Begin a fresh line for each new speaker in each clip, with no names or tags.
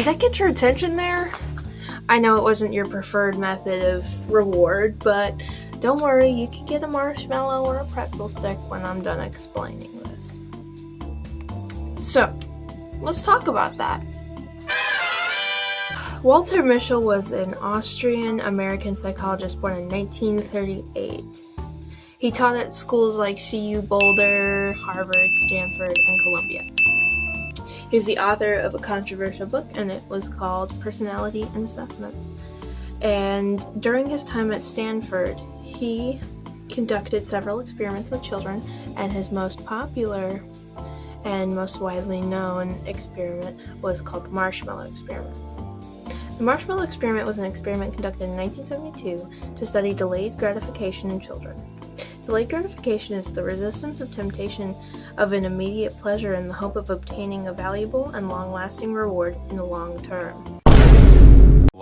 Did that get your attention there? I know it wasn't your preferred method of reward, but don't worry, you can get a marshmallow or a pretzel stick when I'm done explaining this. So, let's talk about that. Walter Mischel was an Austrian-American psychologist born in 1938. He taught at schools like CU Boulder, Harvard, Stanford, and Columbia. He was the author of a controversial book, and it was called Personality and Assessment. And during his time at Stanford, he conducted several experiments with children, and his most popular and most widely known experiment was called the marshmallow experiment. The marshmallow experiment was an experiment conducted in 1972 to study delayed gratification in children. Delayed gratification is the resistance of temptation of an immediate pleasure in the hope of obtaining a valuable and long-lasting reward in the long term. The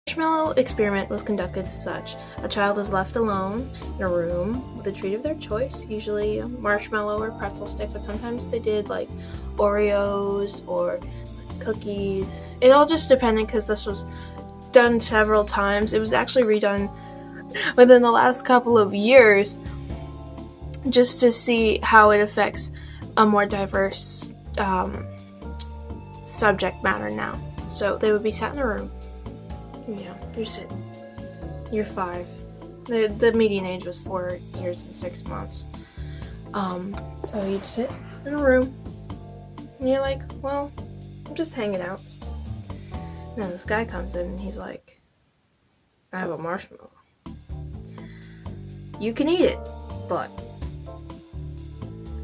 marshmallow experiment was conducted as such. A child is left alone in a room with a treat of their choice, usually a marshmallow or pretzel stick, but sometimes they did like Oreos or cookies. It all just depended because this was done several times. It was actually redone within the last couple of years just to see how it affects a more diverse subject matter now. So they would be sat in a room. You're sitting. You're 5. The median age was 4 years and 6 months. So you'd sit in a room and you're like, well, I'm just hanging out. Now this guy comes in and he's like, I have a marshmallow. You can eat it, but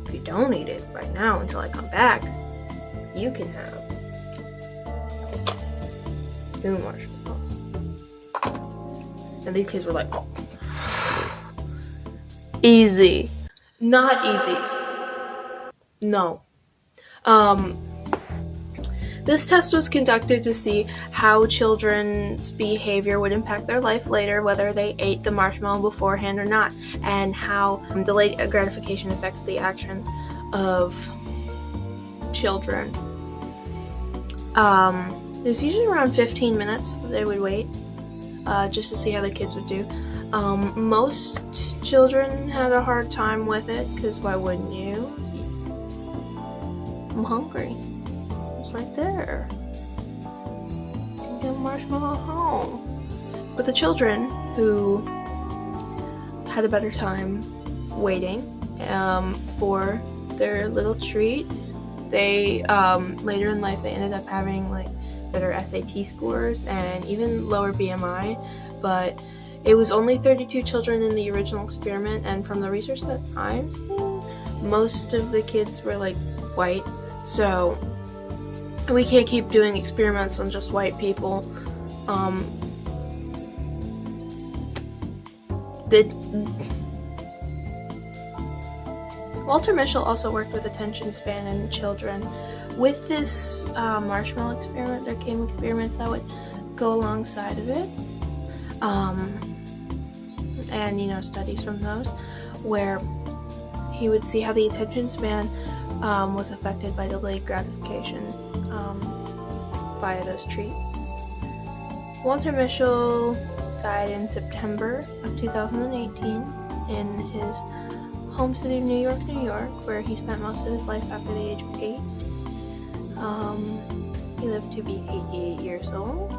if you don't eat it right now until I come back, you can have 2 marshmallows. And these kids were like, oh. Easy. Not easy. No. This test was conducted to see how children's behavior would impact their life later, whether they ate the marshmallow beforehand or not, and how delayed gratification affects the action of children. There's usually around 15 minutes that they would wait just to see how the kids would do. Most children had a hard time with it, because why wouldn't you? I'm hungry. It's right there. You can get a marshmallow home. But the children who had a better time waiting for their little treat, they later in life they ended up having like better SAT scores and even lower BMI, but it was only 32 children in the original experiment, and from the research that I'm seeing, most of the kids were like white, so we can't keep doing experiments on just white people. Walter Mischel also worked with attention span in children. With this marshmallow experiment, there came experiments that would go alongside of it, and studies from those where he would see how the attention span was affected by delayed gratification via those treats. Walter Mischel died in September of 2018 in his home city of New York, where he spent most of his life after the age of 8. He lived to be 88 years old.